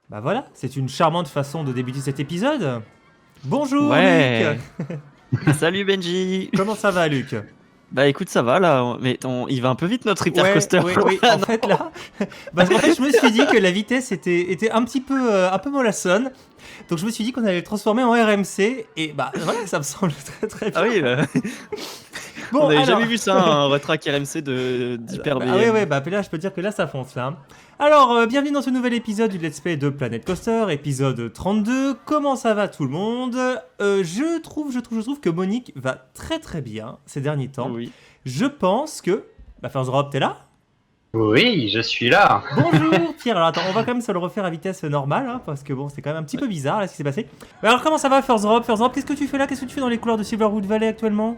Bah voilà, c'est une charmante façon de débuter cet épisode. Bonjour Ouais. Luc. Salut Benji. Comment ça va Luc? Bah écoute, ça va là, mais il va un peu vite notre hypercoaster. Oui, en fait là, parce qu'en fait je me suis dit que la vitesse était un petit peu mollassonne, donc je me suis dit qu'on allait le transformer en RMC, et bah voilà, ça me semble très très bien. Ah oui, Bon, on n'avait alors... jamais vu ça, un retrack RMC d'hyper BM. Ah ouais, bah là je peux dire que là ça fonce là. Alors, bienvenue dans ce nouvel épisode du Let's Play de Planet Coaster, épisode 32. Comment ça va tout le monde? Je trouve que Monique va très très bien ces derniers temps. Oui. Je pense que... Bah First Drop, t'es là? Oui, je suis là. Bonjour Pierre, alors attends, on va quand même se le refaire à vitesse normale, hein, parce que bon, c'est quand même un petit peu bizarre là ce qui s'est passé. Alors comment ça va First Drop? First Drop, qu'est-ce que tu fais là? Qu'est-ce que tu fais dans les couloirs de Silverwood Valley actuellement?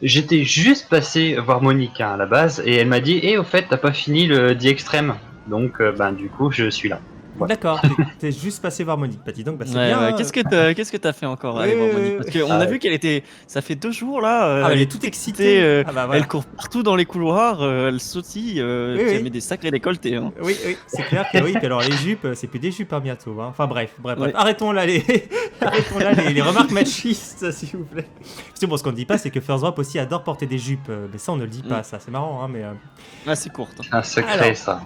J'étais juste passé voir Monique à la base et elle m'a dit au fait, t'as pas fini le The Extreme. Donc, du coup, je suis là. Voilà. D'accord, t'es juste passé voir Monique, bah dis donc, bah c'est Ouais, bien. ouais. Qu'est-ce que t'as fait encore Ouais, Allez voir ouais, Monique. ouais. Parce qu'on a vu qu'elle était. Ça fait 2 jours là. Elle est toute excitée. Ah bah voilà. Elle court partout dans les couloirs, elle sautille, Oui, puis oui. elle met des sacrés décolletés. Hein. Oui, c'est clair que oui, puis alors les jupes, c'est plus des jupes hein, bientôt. Hein. Enfin bref. Ouais. Arrêtons là les remarques machistes, s'il vous plaît. Parce que bon, ce qu'on ne dit pas, c'est que First Drop aussi adore porter des jupes. Mais ça, on ne le dit pas, ça. C'est marrant, hein, mais... Ah, c'est courte. Un secret, Alors. ça.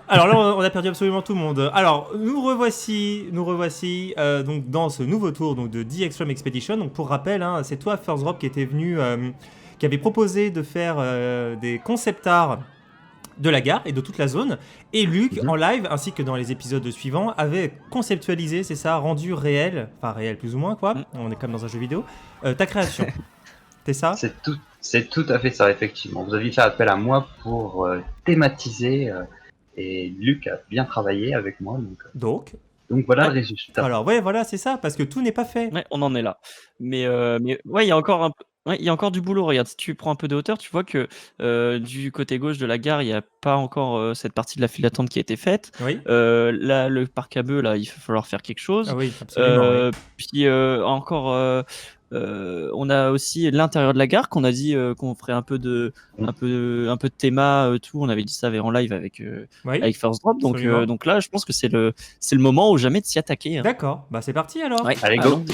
Alors là, on a perdu absolument tout le monde. Alors, nous revoici donc dans ce nouveau tour donc, de The Extreme Expedition. Donc pour rappel, hein, c'est toi, First Drop, qui était venu, qui avait proposé de faire des concept art de la gare et de toute la zone. Et Luc, en live, ainsi que dans les épisodes suivants, avait conceptualisé, c'est ça, rendu réel, enfin réel plus ou moins, quoi, on est comme dans un jeu vidéo, ta création. C'est ça? C'est tout à fait ça, effectivement. Vous aviez fait appel à moi pour thématiser et Luc a bien travaillé avec moi. Donc voilà le résultat. Alors ouais, voilà, c'est ça, parce que tout n'est pas fait. Ouais, on en est là. Mais ouais, il y a encore un peu. Ouais, il y a encore du boulot. Regarde, si tu prends un peu de hauteur, tu vois que du côté gauche de la gare, il n'y a pas encore cette partie de la file d'attente qui a été faite. Oui. Là, le parc à bœufs, là, il va falloir faire quelque chose. Ah oui, absolument. Oui. Puis encore, on a aussi l'intérieur de la gare qu'on a dit qu'on ferait un peu de théma, tout. On avait dit ça en live avec First Drop. Donc là, je pense que c'est le moment ou jamais de s'y attaquer. Hein. D'accord, bah c'est parti alors. Ouais. Allez, go.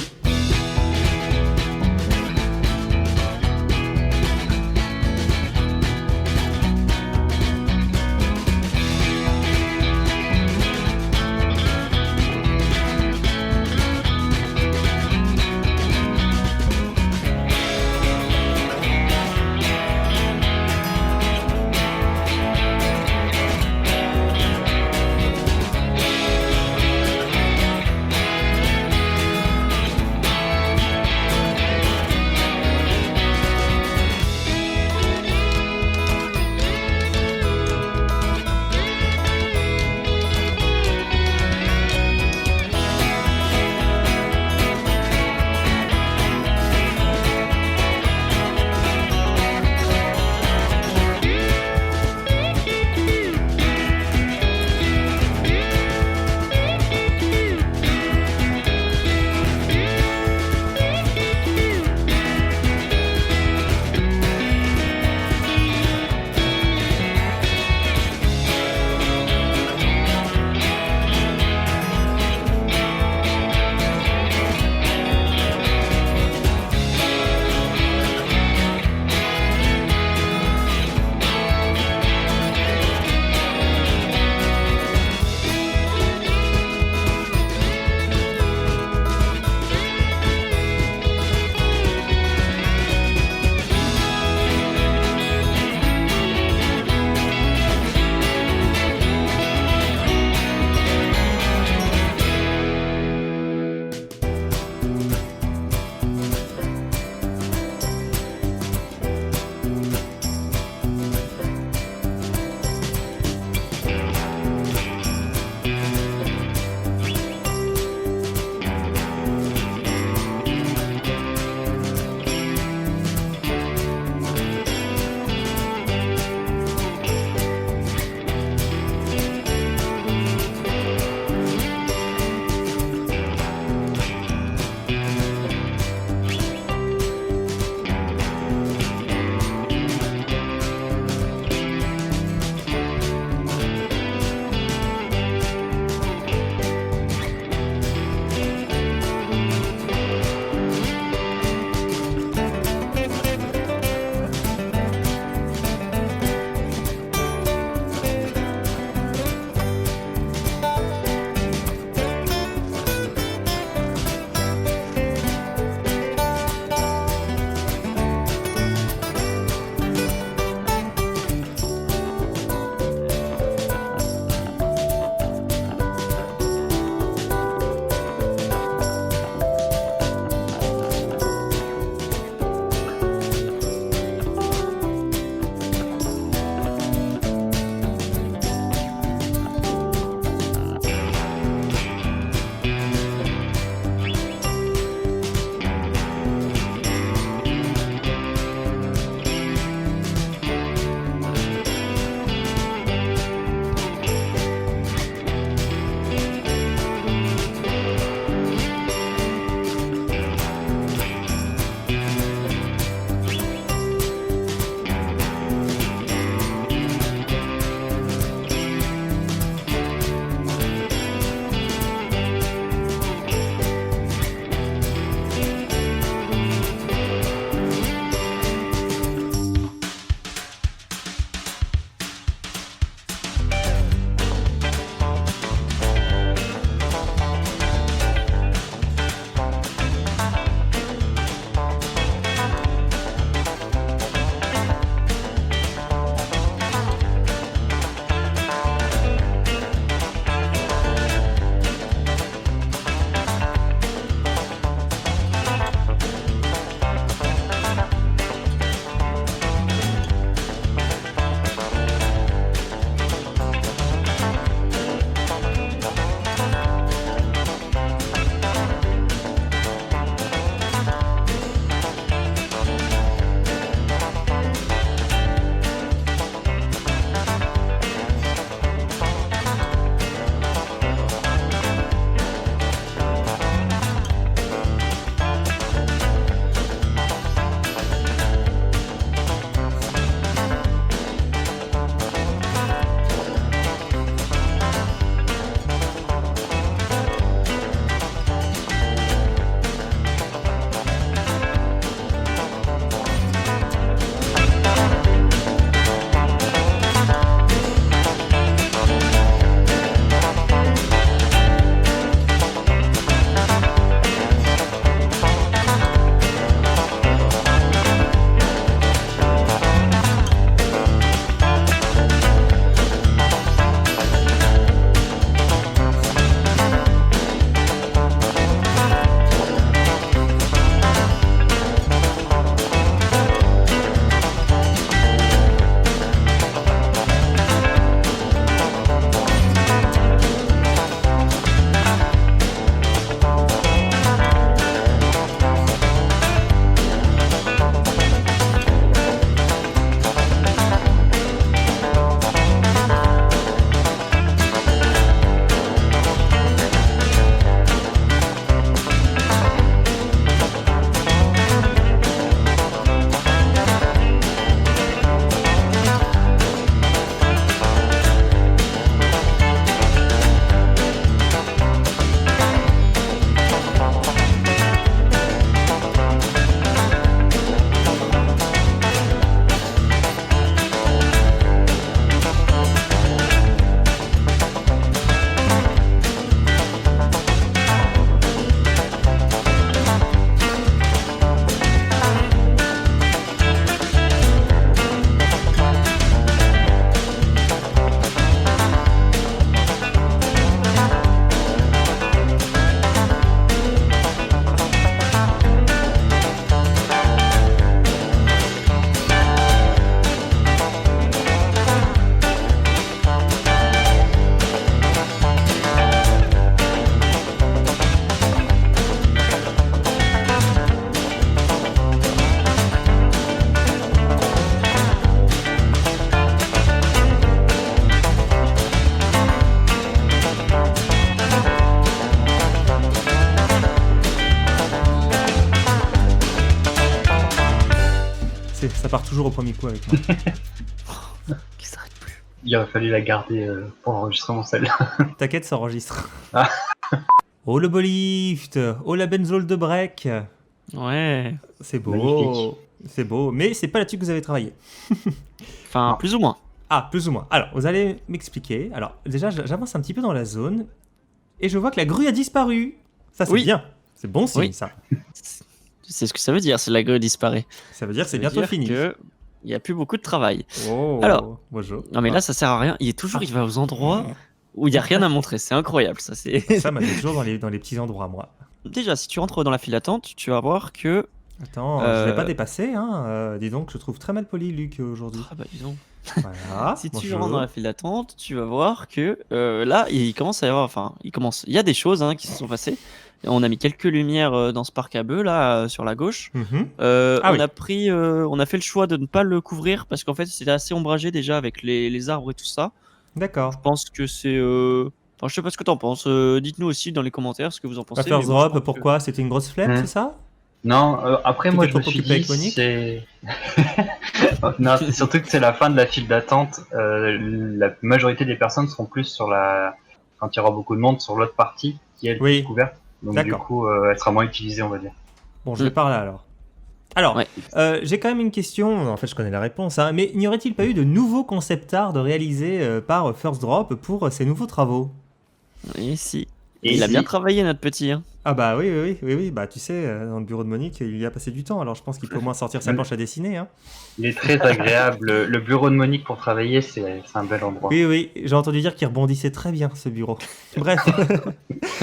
toujours au premier coup avec moi. Qui s'arrête plus. Il aurait fallu la garder pour l'enregistrement, celle-là. T'inquiète, ça enregistre. Ah. Oh le Bolift, oh la benzole de break. Ouais. C'est beau, magnifique. c'est beau, mais c'est pas là-dessus que vous avez travaillé. Enfin, Non. plus ou moins. Ah, plus ou moins. Alors, vous allez m'expliquer. Alors, déjà, j'avance un petit peu dans la zone et je vois que la grue a disparu. Ça, c'est Oui. bien. C'est bon signe, Oui. ça. C'est ce que ça veut dire, c'est la grue disparaît. Ça veut dire que c'est Ça veut bientôt dire fini. que il y a plus beaucoup de travail. Oh, Alors. bonjour. Non mais là ça sert à rien. Il va aux endroits où il y a rien à montrer. C'est incroyable ça. Ça m'a mis toujours dans les petits endroits, moi. Déjà, si tu rentres dans la file d'attente, tu vas voir que. Attends, je vais pas dépasser, hein. Dis donc, je trouve très mal poli, Luc, aujourd'hui. Ah bah disons. Voilà. Si tu bonjour. rentres dans la file d'attente, tu vas voir que là, il commence à y avoir. Enfin, il y a des choses qui se sont passées. On a mis quelques lumières dans ce parc à bœufs là sur la gauche. Mhm. On a fait le choix de ne pas le couvrir parce qu'en fait c'était assez ombragé déjà avec les arbres et tout ça. D'accord. Je pense que c'est. Enfin, je sais pas ce que t'en penses. Dites-nous aussi dans les commentaires ce que vous en pensez. First Drop, pourquoi C'était une grosse flemme, c'est ça? Non, après Tout moi est je me trop suis occupé dit avec Monique c'est... Non, c'est surtout que c'est la fin de la file d'attente. La majorité des personnes seront plus sur la... Quand il y aura beaucoup de monde, sur l'autre partie qui est Oui. couverte. Donc du D'accord. coup, elle sera moins utilisée, on va dire. Bon, je vais par là alors. Alors, Ouais. j'ai quand même une question, en fait je connais la réponse, hein, mais n'y aurait-il pas eu de nouveaux concept art réalisés par First Drop pour ces nouveaux travaux? Et si. Et Il a si- bien travaillé notre petit. Ah bah oui, bah tu sais, dans le bureau de Monique, il y a passé du temps, alors je pense qu'il peut au moins sortir sa planche à dessiner. Hein. Il est très agréable. Le bureau de Monique pour travailler, c'est un bel endroit. Oui, j'ai entendu dire qu'il rebondissait très bien ce bureau. Bref.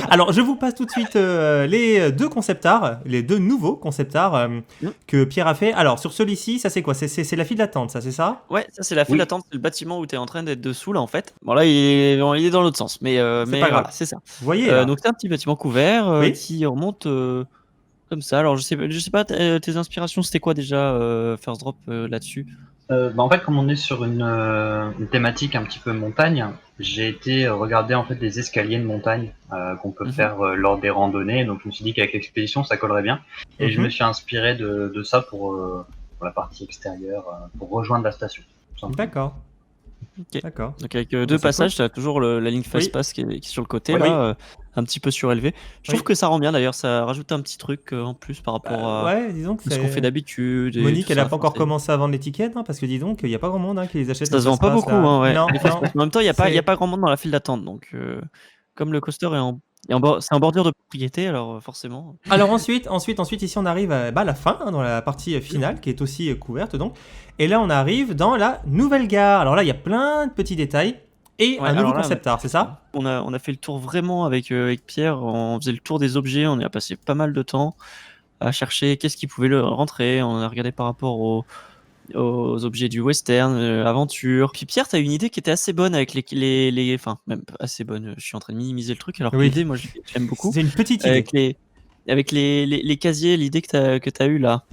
Alors, je vous passe tout de suite les deux concept art, les deux nouveaux concept art que Pierre a fait. Alors, sur celui-ci, ça c'est quoi? C'est la file d'attente, ça, c'est ça? Ouais, ça c'est la file Oui. d'attente, c'est le bâtiment où tu es en train d'être dessous là en fait. Bon là il est dans l'autre sens, mais pas grave. voilà, c'est ça. Vous voyez là Donc c'est un petit bâtiment couvert Oui. qui remonte comme ça. Alors je sais pas tes inspirations c'était quoi déjà First Drop là-dessus? En fait, comme on est sur une thématique un petit peu montagne, j'ai été regarder en fait des escaliers de montagne qu'on peut faire lors des randonnées. Donc je me suis dit qu'avec l'expédition, ça collerait bien. Et je me suis inspiré de ça pour la partie extérieure, pour rejoindre la station. tout simplement. D'accord. Ok. D'accord. Donc avec deux c'est passages, tu as toujours la ligne fast Oui. pass qui est sur le côté Oui, là, un petit peu surélevé. Je trouve Oui. que ça rend bien d'ailleurs, ça rajoute un petit truc en plus par rapport à Ouais, disons que ce qu'on fait d'habitude. et Monique, tout elle ça. n'a pas encore commencé à vendre les tickets, hein, parce que dis donc, il n'y a pas grand monde qui les achète. Ça se vend pas beaucoup, là. hein, ouais. Non, Les fast non. pass. En même temps, il y a C'est- pas grand monde dans la file d'attente, donc comme le coaster c'est en bordure de propriété, alors forcément. Alors ensuite, ici on arrive à la fin, hein, dans la partie finale, qui est aussi couverte donc. Et là on arrive dans la nouvelle gare. Alors là il y a plein de petits détails et Ouais, un nouveau alors là, concept art, c'est ça? On a fait le tour vraiment avec Pierre, on faisait le tour des objets, on y a passé pas mal de temps à chercher qu'est-ce qui pouvait le rentrer, on a regardé par rapport aux objets du western, aventure. Puis Pierre, t'as une idée qui était assez bonne avec les enfin même assez bonne. Je suis en train de minimiser le truc alors que Oui. l'idée, moi j'aime beaucoup. C'est une petite idée. Avec les casiers, l'idée que t'as eu là.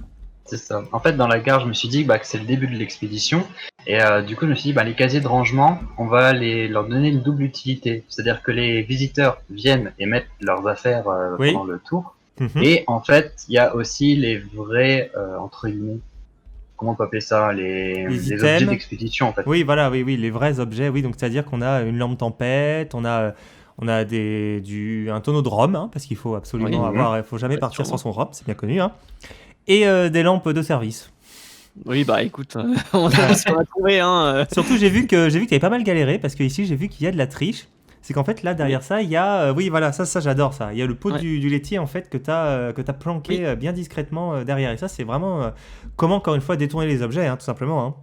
C'est ça. En fait, dans la gare, je me suis dit que c'est le début de l'expédition. Et du coup, je me suis dit, les casiers de rangement, on va leur donner une double utilité. C'est-à-dire que les visiteurs viennent et mettent leurs affaires Oui. pendant le tour. Mhm. Et en fait, il y a aussi les vrais, entre guillemets, comment on peut appeler ça, les items. objets d'expédition, en fait. Oui, voilà, oui, les vrais objets, oui, donc c'est-à-dire qu'on a une lampe tempête, on a un tonneau de rhum, hein, parce qu'il faut absolument avoir, il faut jamais partir sans son rhum, c'est bien connu, hein, et des lampes de service. Oui, bah écoute, on a trouvé, hein. Surtout, j'ai vu que tu avais pas mal galéré, parce que ici j'ai vu qu'il y a de la triche. C'est qu'en fait, là, derrière ça, il y a... oui, voilà, ça j'adore ça. Il y a le pot du laitier, en fait, que tu as planqué bien discrètement derrière. Et ça, c'est vraiment comment, encore une fois, détourner les objets, hein, tout simplement. Hein.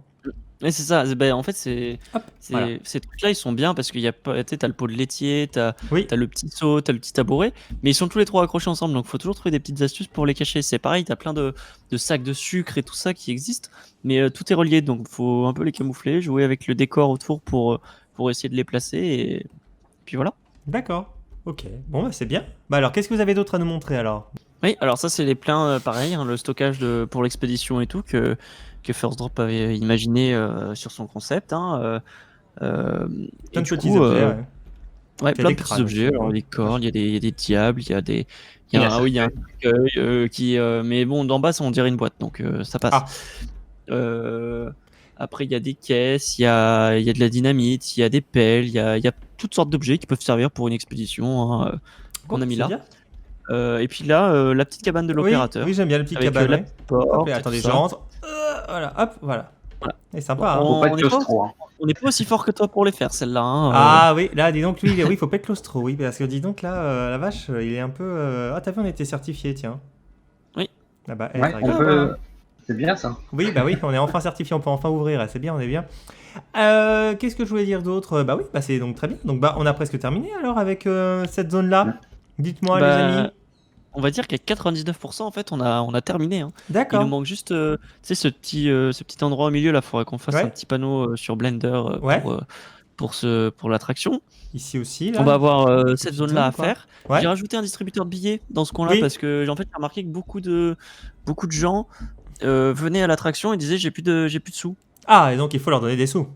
Et c'est ça, en fait, ces trucs-là, ils sont bien parce qu'il y a pas, tu sais, t'as le pot de laitier, t'as le petit seau, t'as le petit tabouret, mais ils sont tous les trois accrochés ensemble, donc il faut toujours trouver des petites astuces pour les cacher. C'est pareil, t'as plein de sacs de sucre et tout ça qui existent, mais tout est relié, donc faut un peu les camoufler, jouer avec le décor autour pour essayer de les placer, et puis voilà. D'accord, ok. Bon, c'est bien. Alors, qu'est-ce que vous avez d'autre à nous montrer, alors? Oui, alors ça, c'est les pleins, pareil, hein, le stockage pour l'expédition et tout, que First Drop avait imaginé sur son concept. Hein, plein de petits objets, ouais, plein de petits objets. Alors, des cordes, il y a des diables, il y a un cercueil qui. Mais bon, d'en bas, on dirait une boîte, donc ça passe. Après, il y a des caisses, il y a de la dynamite, il y a des pelles, il y a toutes sortes d'objets qui peuvent servir pour une expédition hein, qu'on a mis là. Et puis là, la petite cabane de l'opérateur. Oui, j'aime bien la petite cabane. La porte, hop, attendez, je rentre. Voilà, hop, voilà. C'est sympa. On Faut pas être claustro. On n'est pas aussi fort que toi pour les faire, celle-là. Hein, Ah oui, là, dis donc, lui, oui, faut pas être claustro, oui, parce que dis donc, là, la vache, il est un peu... Ah, t'as vu, on était certifié, tiens. Oui. Ah bah, Ouais, on peut... C'est bien ça. Oui, bah oui, on est enfin certifié, on peut enfin ouvrir, c'est bien, on est bien. Qu'est-ce que je voulais dire d'autre? Bah oui, bah c'est donc très bien. Donc bah on a presque terminé alors avec cette zone-là. Dites-moi les amis. On va dire qu'à 99% en fait on a terminé. Hein. D'accord. Il nous manque juste ce petit endroit au milieu là, il faudrait qu'on fasse un petit panneau sur Blender pour l'attraction. Ici aussi là. On va avoir cette zone-là à faire. Ouais. J'ai rajouté un distributeur de billets dans ce coin-là parce que en fait j'ai remarqué que beaucoup de gens venaient à l'attraction et disaient j'ai plus de sous. Ah, et donc il faut leur donner des sous.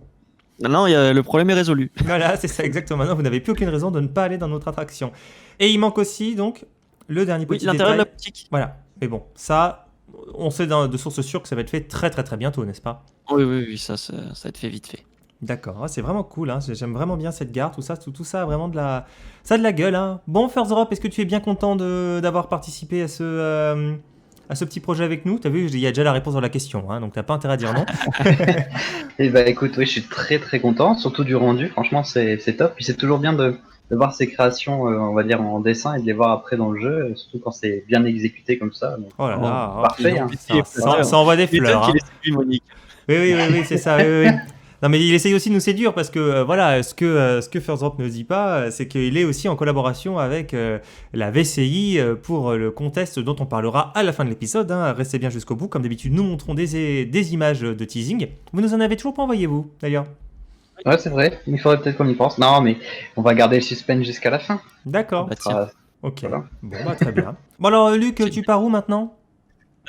Non, le problème est résolu. Voilà, c'est ça exactement. Maintenant, vous n'avez plus aucune raison de ne pas aller dans notre attraction. Et il manque aussi donc le dernier petit détail. L'intérieur de la boutique. Voilà. Mais bon, ça, on sait de sources sûres que ça va être fait très très très bientôt, n'est-ce pas? Oui, ça va être fait vite fait. D'accord, c'est vraiment cool, hein. J'aime vraiment bien cette gare, tout ça a vraiment de la gueule. Hein. Bon, First Drop, est-ce que tu es bien content d'avoir participé à ce petit projet avec nous? T'as vu, il y a déjà la réponse dans la question, hein, donc t'as pas intérêt à dire non. Et bah écoute, oui, je suis très très content, surtout du rendu, franchement c'est top. Puis c'est toujours bien de voir ces créations, on va dire en dessin et de les voir après dans le jeu, surtout quand c'est bien exécuté comme ça. Donc, oh là là, parfait. Hein. Ça envoie des fleurs. Hein. Oui, c'est ça. Oui. Non mais il essaye aussi de nous séduire parce que voilà, ce que First Drop ne dit pas, c'est qu'il est aussi en collaboration avec la VCI pour le contest dont on parlera à la fin de l'épisode. Hein. Restez bien jusqu'au bout. Comme d'habitude, nous montrons des images de teasing. Vous nous en avez toujours pas envoyé, vous, d'ailleurs? Ouais, c'est vrai. Il faudrait peut-être qu'on y pense. Non, mais on va garder le suspense jusqu'à la fin. D'accord. Ok. Voilà. Bon, bah très bien. Bon alors, Luc, tu pars où maintenant?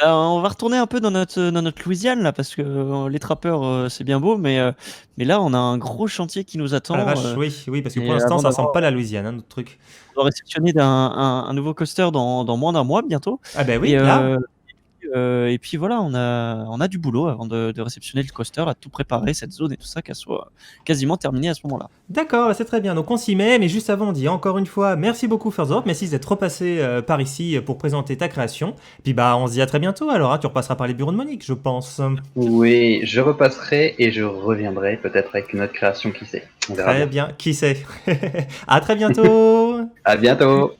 On va retourner un peu dans notre Louisiane là parce que les trappeurs c'est bien beau mais là on a un gros chantier qui nous attend. Ah la vache, oui, parce que pour l'instant ça ressemble pas à la Louisiane, hein, notre truc. On va réceptionner un nouveau coaster dans moins d'un mois bientôt. Ah bah oui, là. Et puis voilà, on a du boulot avant de réceptionner le coaster, à tout préparer, cette zone et tout ça, qu'elle soit quasiment terminée à ce moment-là. D'accord, c'est très bien. Donc on s'y met, mais juste avant, on dit encore une fois merci beaucoup First Drop, merci d'être repassé par ici pour présenter ta création. Puis bah on se dit à très bientôt alors, hein. Tu repasseras par les bureaux de Monique, je pense. Oui, je repasserai et je reviendrai peut-être avec une autre création, qui sait. On verra très bien, qui sait. À très bientôt. À bientôt.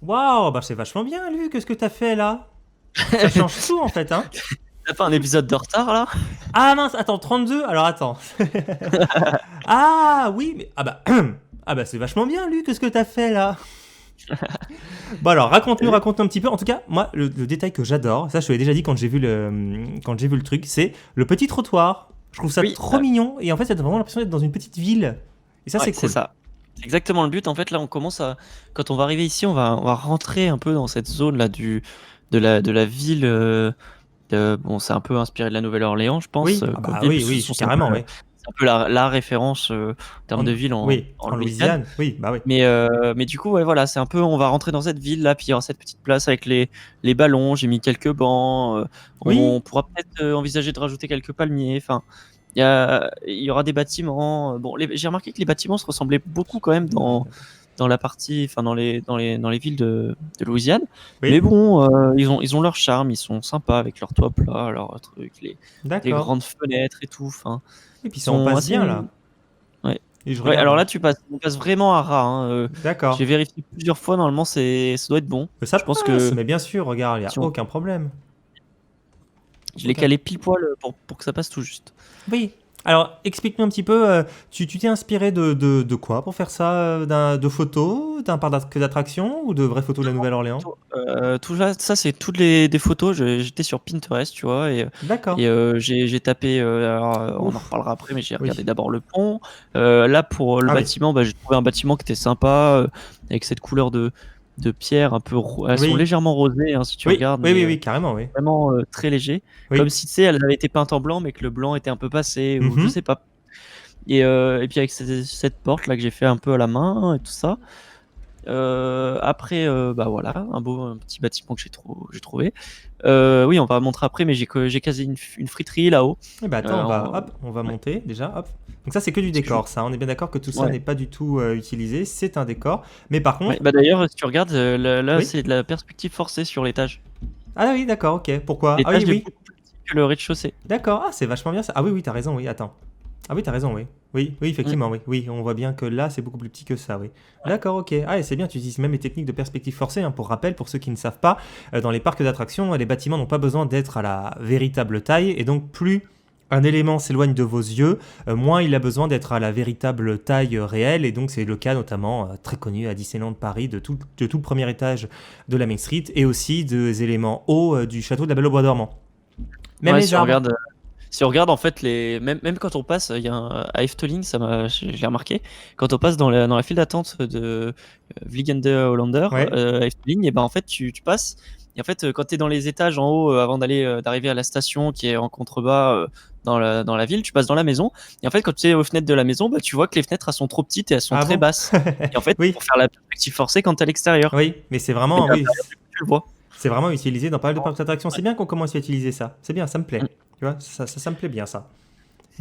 Waouh, bah c'est vachement bien, Luc, qu'est-ce que t'as fait là? Ça change tout en fait, hein? T'as pas un épisode de retard là? Ah mince, attends, 32? Alors attends. Ah oui, mais ah bah c'est vachement bien, Luc, qu'est-ce que t'as fait là? Bon alors, raconte-nous un petit peu. En tout cas, moi, le détail que j'adore, ça je te l'ai déjà dit quand j'ai vu le truc, c'est le petit trottoir. Je trouve ça trop mignon et en fait, ça donne vraiment l'impression d'être dans une petite ville. Et ça, c'est cool. C'est ça. C'est exactement le but. En fait, là, on commence à. Quand on va arriver ici, on va rentrer un peu dans cette zone là de la ville. Bon, c'est un peu inspiré de la Nouvelle-Orléans, je pense. Oui, oui, carrément, oui. c'est un peu la référence en termes de ville en Louisiane. Oui, bah oui. Mais du coup, ouais, voilà, c'est un peu, on va rentrer dans cette ville là, puis il y aura cette petite place avec les ballons. J'ai mis quelques bancs. On pourra peut-être envisager de rajouter quelques palmiers. Enfin, il y aura des bâtiments. Bon, j'ai remarqué que les bâtiments se ressemblaient beaucoup quand même dans la partie, enfin dans les villes de Louisiane. Oui. Mais bon, ils ont leur charme, ils sont sympas avec leur toit plat, leur truc, les grandes fenêtres et tout. Enfin, et puis on passe bien là. Ouais. Ouais, alors là, on passe vraiment à ras. Hein. D'accord. J'ai vérifié plusieurs fois, normalement, ça doit être bon. Ça je pense que. Mais bien sûr, regarde, il n'y a aucun problème. Je l'ai calé pile poil pour que ça passe tout juste. Oui. Alors, explique-nous un petit peu, tu t'es inspiré de quoi pour faire ça, de photos, d'un parc d'attractions ou de vraies photos de la Nouvelle-Orléans? Tout ça, c'est toutes des photos. J'étais sur Pinterest, tu vois, et j'ai tapé. Alors, on en reparlera après, mais j'ai regardé d'abord le pont. Là, pour le bâtiment, j'ai trouvé un bâtiment qui était sympa, avec cette couleur de pierre un peu. Elles sont légèrement rosées, hein, si tu regardes. Oui, carrément, oui. Vraiment très léger. Comme si, tu sais, elles avaient été peintes en blanc, mais que le blanc était un peu passé, ou je sais pas. Et puis avec cette porte là que j'ai fait un peu à la main et tout ça. Après, voilà, un petit bâtiment que j'ai trouvé. Oui, on va montrer après, mais j'ai casé une friterie là-haut. Et attends, on va monter déjà. Hop. Donc ça, c'est que du décor, ça. On est bien d'accord que tout ça n'est pas du tout utilisé. C'est un décor. Mais par contre. D'ailleurs, si tu regardes, là, c'est de la perspective forcée sur l'étage. Ah oui, d'accord, ok. Pourquoi? L'étage est beaucoup plus petit que le rez-de-chaussée. D'accord, c'est vachement bien ça. Ah oui, t'as raison, oui, attends. Ah oui, t'as raison, oui. Oui, effectivement, oui. On voit bien que là, c'est beaucoup plus petit que ça, oui. D'accord, ok. Ah, et c'est bien, tu utilises même les techniques de perspective forcée. Hein, pour rappel, pour ceux qui ne savent pas, dans les parcs d'attractions, les bâtiments n'ont pas besoin d'être à la véritable taille. Et donc, plus un élément s'éloigne de vos yeux, moins il a besoin d'être à la véritable taille réelle. Et donc, c'est le cas notamment très connu à Disneyland Paris de tout le premier étage de la Main Street et aussi des éléments hauts du château de la Belle au Bois dormant. Même les arbres. Si on regarde en fait même quand on passe, il y a à Efteling, je l'ai remarqué, quand on passe dans la file d'attente de Vliegende Hollander à Efteling, et en fait tu passes, et en fait quand tu es dans les étages en haut avant d'arriver à la station qui est en contrebas dans la ville, tu passes dans la maison, et en fait quand tu es aux fenêtres de la maison, tu vois que les fenêtres elles sont trop petites et elles sont très basses. Et en fait pour faire la perspective forcée quand tu es à l'extérieur. Oui, mais c'est vraiment tu le vois. C'est vraiment utilisé dans pas mal de parcs d'attractions. C'est bien qu'on commence à utiliser ça. C'est bien, ça me plaît. Tu vois, ça me plaît bien, ça.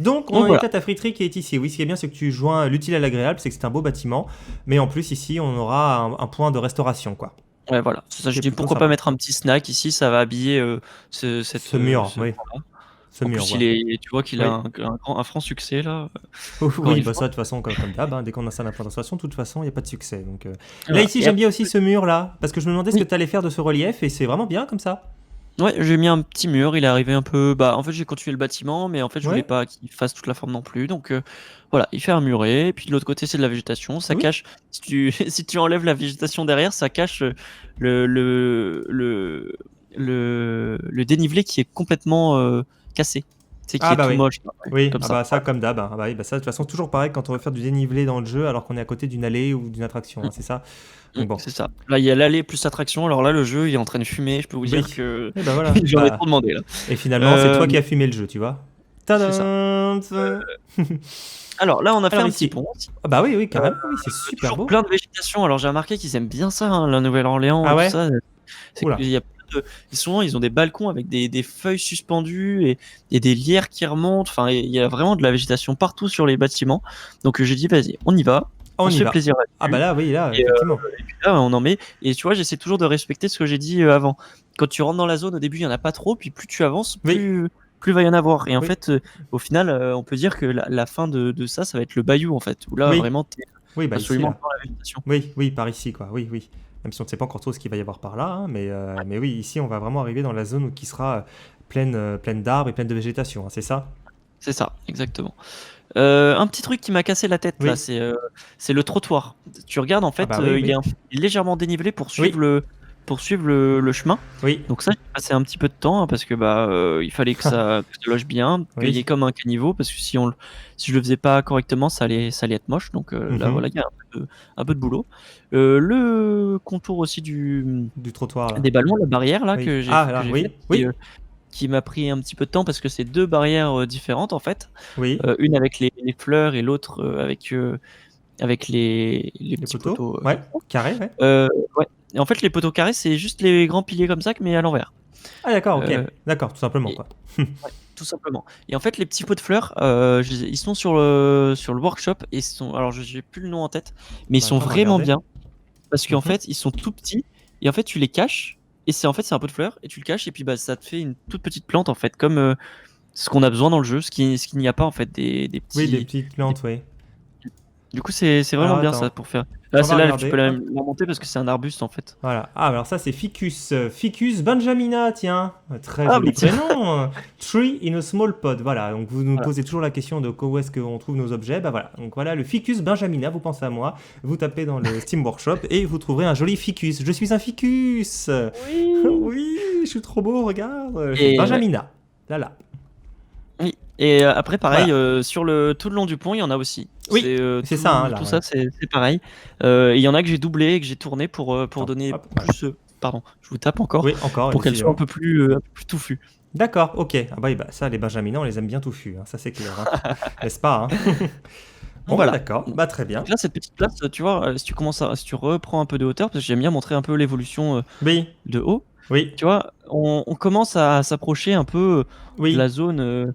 Donc, on a ta friterie qui est ici. Oui, ce qui est bien, c'est que tu joins l'utile à l'agréable, c'est que c'est un beau bâtiment. Mais en plus, ici, on aura un point de restauration, quoi. Ouais, voilà. Ça, je dis, pourquoi pas mettre un petit snack ici, ça va habiller ce mur, oui. En plus, tu vois qu'il a un franc succès, là. Oui, ça, de toute façon, comme d'hab, dès qu'on installe un point de restauration, de toute façon, il n'y a pas de succès. Donc, là, ici, j'aime bien aussi ce mur-là, parce que je me demandais ce que tu allais faire de ce relief, et c'est vraiment bien comme ça. Ouais, j'ai mis un petit mur, il est arrivé un peu. En fait, j'ai continué le bâtiment, mais en fait, je voulais pas qu'il fasse toute la forme non plus. Donc, voilà, il fait un muret. Et puis de l'autre côté, c'est de la végétation. Ça cache. Si tu enlèves la végétation derrière, ça cache le dénivelé qui est complètement cassé. C'est qui est tout moche. Oui, comme ça. Ça, comme d'hab. Ça, de toute façon, toujours pareil quand on veut faire du dénivelé dans le jeu alors qu'on est à côté d'une allée ou d'une attraction. C'est ça. Donc, bon. C'est ça. Là, il y a l'allée plus l'attraction. Alors là, le jeu, il est en train de fumer. Je peux vous dire que voilà. j'en ai trop demandé là. Et finalement, c'est toi qui as fumé le jeu, tu vois. Tadam. Alors là, on a fait un petit pont. Ah oui, carrément. Oui, c'est super beau. Plein de végétation. Alors j'ai remarqué qu'ils aiment bien ça, la Nouvelle-Orléans. Ah ouais. Tout ça. C'est qu'il y a souvent, ils ont des balcons avec des feuilles suspendues et des lierres qui remontent. Enfin, il y a vraiment de la végétation partout sur les bâtiments. Donc j'ai dit, vas-y, on y va. On se fait plaisir. Là, effectivement. Et puis là, on en met. Et tu vois, j'essaie toujours de respecter ce que j'ai dit avant. Quand tu rentres dans la zone, au début, il n'y en a pas trop. Puis plus tu avances, plus va y en avoir. Et en fait, au final, on peut dire que la fin de ça va être le bayou, en fait. Où là, vraiment, t'es absolument dans la végétation. Oui, par ici, quoi. Oui. Même si on ne sait pas encore trop ce qu'il va y avoir par là. Hein, mais oui, ici, on va vraiment arriver dans la zone qui sera pleine d'arbres et pleine de végétation. Hein, c'est ça? C'est ça, exactement. Un petit truc qui m'a cassé la tête, là, c'est le trottoir. Tu regardes, en fait, il est légèrement dénivelé pour suivre le chemin. Oui. Donc ça, j'ai passé un petit peu de temps, hein, parce que il fallait que ça loge bien, qu'il y ait comme un caniveau, parce que si je le faisais pas correctement, ça allait être moche. Donc là, voilà, il y a un peu de boulot. Le contour aussi du trottoir, là. Des ballons, la barrière là que j'ai fait. qui m'a pris un petit peu de temps parce que c'est 2 barrières différentes en fait. Oui. Une avec les fleurs et l'autre avec les petits poteaux. Ouais, carrés, ouais. Ouais. Et en fait, les poteaux carrés, c'est juste les grands piliers comme ça, mais à l'envers. Ah d'accord, ok. D'accord, tout simplement. et- Quoi. Ouais, tout simplement. Et en fait, les petits pots de fleurs, ils sont sur le workshop et alors j'ai plus le nom en tête, mais ils Bah, sont attends, on va vraiment regarder. bien parce qu'en Mhm. fait, ils sont tout petits et en fait, tu les caches et c'est un pot de fleurs et tu le caches et puis bah ça te fait une toute petite plante en fait, comme ce qu'on a besoin dans le jeu, ce qu'il n'y a pas en fait des Oui, des petits. petites plantes, oui. Du coup, c'est vraiment Alors bien attends, ça pour faire. on Là, va celle-là, tu regarder. peux la monter parce que c'est un arbuste en fait. Voilà. Ah, alors ça, c'est Ficus. Ficus benjamina, tiens. Très Ah, joli bah, tiens. prénom. Tree in a small pod. Voilà. Donc, vous nous Voilà. posez toujours la question de où est-ce qu'on trouve nos objets. Bah voilà. Donc, voilà, le Ficus benjamina, vous pensez à moi. Vous tapez dans le Steam Workshop et vous trouverez un joli Ficus. Je suis un Ficus. Oui. Oui, je suis trop beau, regarde. Je suis Et benjamina. Là. Oui. Et après, pareil, Voilà. sur tout le long du pont, il y en a aussi. Oui, c'est ça, hein, là, tout ouais. ça, c'est pareil. Il y en a que j'ai doublé et que j'ai tourné pour Attends, donner hop, plus. Pardon, je vous tape encore. Oui, encore. Pour qu'elles soient un décidément. peu plus touffues. D'accord, ok. Ah bah, oui, bah ça, les benjamina, on les aime bien touffus, hein, ça c'est clair. Hein. N'est-ce pas hein. Bon, Voilà. bah d'accord, bah très bien. Donc là, cette petite place, tu vois, si tu reprends un peu de hauteur, parce que j'aime bien montrer un peu l'évolution Oui, de haut, oui, tu vois, on commence à s'approcher un peu de la oui, zone.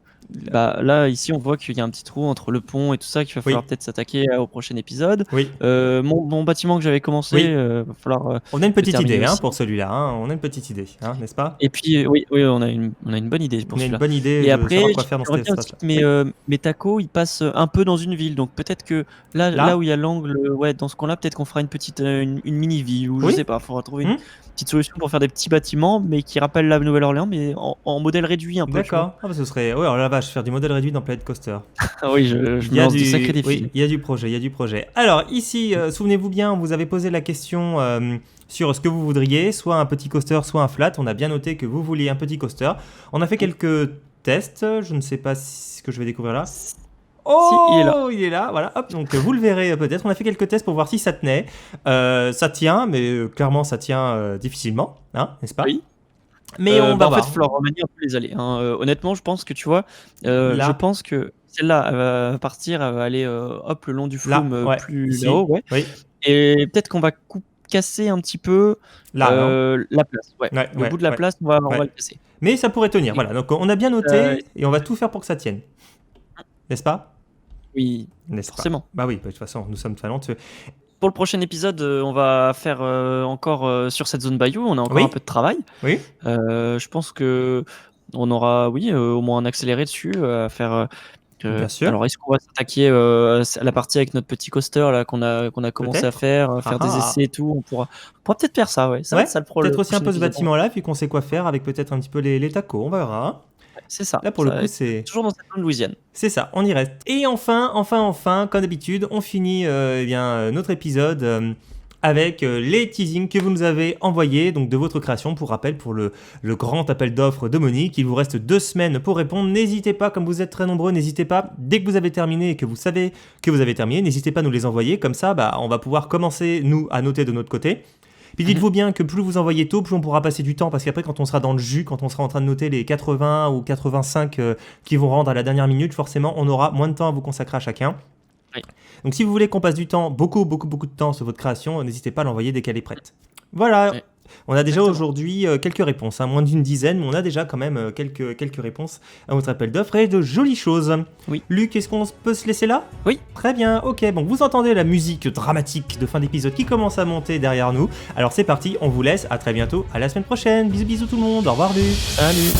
Bah, là, ici, on voit qu'il y a un petit trou entre le pont et tout ça, qu'il va falloir oui, peut-être s'attaquer au prochain épisode. oui, Mon bâtiment que j'avais commencé, oui. va falloir On a une le petite terminer idée hein, aussi. pour celui-là, hein. On a une petite idée, hein, n'est-ce pas? Et puis, oui, on a une bonne idée pour On a une celui-là. bonne idée Et de après, savoir quoi faire dans cet j'aimerais bien aussi espace-là. que Oui. mes tacos, ils passent un peu dans une ville. Donc peut-être que là où Là? il y a l'angle, ouais, dans ce coin-là, peut-être qu'on fera une petite une mini-ville ou je Oui? sais pas, il faudra trouver une Hmm. petite solution pour faire des petits bâtiments, mais qui rappellent la Nouvelle-Orléans, mais en modèle réduit un peu, tu vois. D'accord. Ah bah ce serait... Ouais, alors la vache, faire du modèle réduit dans Planet Coaster. Ah oui, je Il me y a lance de sacrés du... défis. Oui, il y a du projet, il y a du projet. Alors ici, souvenez-vous bien, on vous avait posé la question sur ce que vous voudriez, soit un petit coaster, soit un flat. On a bien noté que vous vouliez un petit coaster. On a fait quelques tests, je ne sais pas ce que je vais découvrir là. Si, Oh, il est là. voilà, hop, donc vous le verrez peut-être. On a fait quelques tests pour voir si ça tenait. Ça tient, mais clairement ça tient difficilement, hein, n'est-ce pas? Oui. Mais on va En fait, il voir. va falloir remanier un peu les allées. Hein. Honnêtement, je pense que tu vois, Là. je pense que celle-là, elle va partir, elle va aller hop le long du Là, flume ouais, plus ici. là-haut, ouais. Oui, Et peut-être qu'on va casser un petit peu là, non? la place. Ouais. Ouais, Le ouais, bout de la ouais, place, on va ouais. le casser. Mais ça pourrait tenir, voilà. Donc on a bien noté et on va tout faire pour que ça tienne. N'est-ce pas? Oui, N'est-ce pas? forcément. Bah oui, de toute façon, nous sommes talentueux. Pour le prochain épisode, on va faire encore sur cette zone bayou. On a encore Oui. un peu de travail. Oui, Je pense que on aura, oui, au moins un accéléré dessus à faire. bien sûr. Alors, est-ce qu'on va s'attaquer à la partie avec notre petit coaster là qu'on a commencé à Peut-être. faire des essais et tout. On pourra peut-être faire ça, ouais. Ça va Ouais, être ça le peut-être aussi un prochain peu ce épisode. bâtiment-là, puis qu'on sait quoi faire avec peut-être un petit peu les tacos, on verra. Hein. C'est ça. Là, pour Ça le va coup, être c'est... toujours dans cette zone Louisiane. C'est ça, on y reste. Et enfin, comme d'habitude, on finit notre épisode avec les teasings que vous nous avez envoyés, donc de votre création, pour rappel, pour le grand appel d'offres de Monique. Il vous reste 2 semaines pour répondre. N'hésitez pas, comme vous êtes très nombreux, n'hésitez pas, dès que vous avez terminé et que vous savez que vous avez terminé, n'hésitez pas à nous les envoyer. Comme ça, on va pouvoir commencer, nous, à noter de notre côté. Puis dites-vous bien que plus vous envoyez tôt, plus on pourra passer du temps, parce qu'après quand on sera dans le jus, quand on sera en train de noter les 80 ou 85 qui vont rendre à la dernière minute, forcément on aura moins de temps à vous consacrer à chacun. Oui. Donc si vous voulez qu'on passe du temps, beaucoup de temps sur votre création, n'hésitez pas à l'envoyer dès qu'elle est prête. Voilà. Oui. On a déjà Exactement. aujourd'hui quelques réponses, hein, moins d'une dizaine, mais on a déjà quand même quelques réponses à votre appel d'offres et de jolies choses. Oui. Luc, est-ce qu'on peut se laisser là? Oui. Très bien, ok, bon, vous entendez la musique dramatique de fin d'épisode qui commence à monter derrière nous. Alors c'est parti, on vous laisse, à très bientôt, à la semaine prochaine. Bisous bisous tout le monde, au revoir Luc. Salut.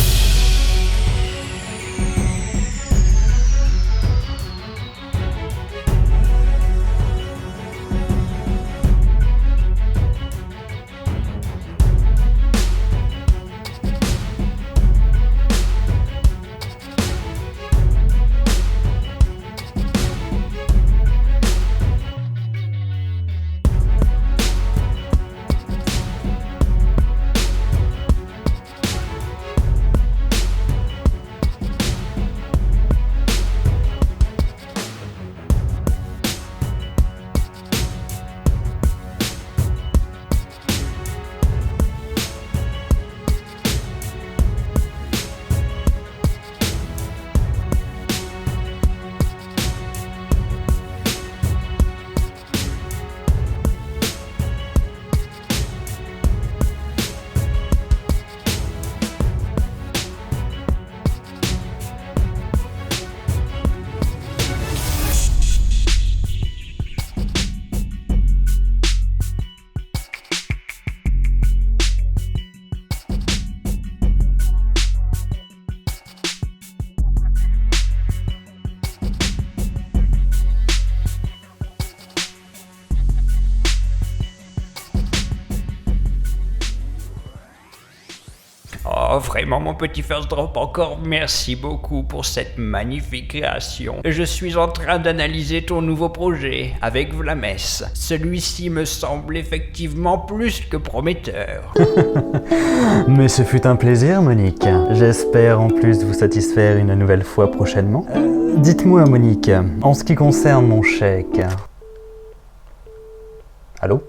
Oh, vraiment, mon petit First Drop, encore merci beaucoup pour cette magnifique création. Je suis en train d'analyser ton nouveau projet avec Vlames. Celui-ci me semble effectivement plus que prometteur. Mais ce fut un plaisir, Monique. J'espère en plus vous satisfaire une nouvelle fois prochainement. Dites-moi, Monique, en ce qui concerne mon chèque... Allô ?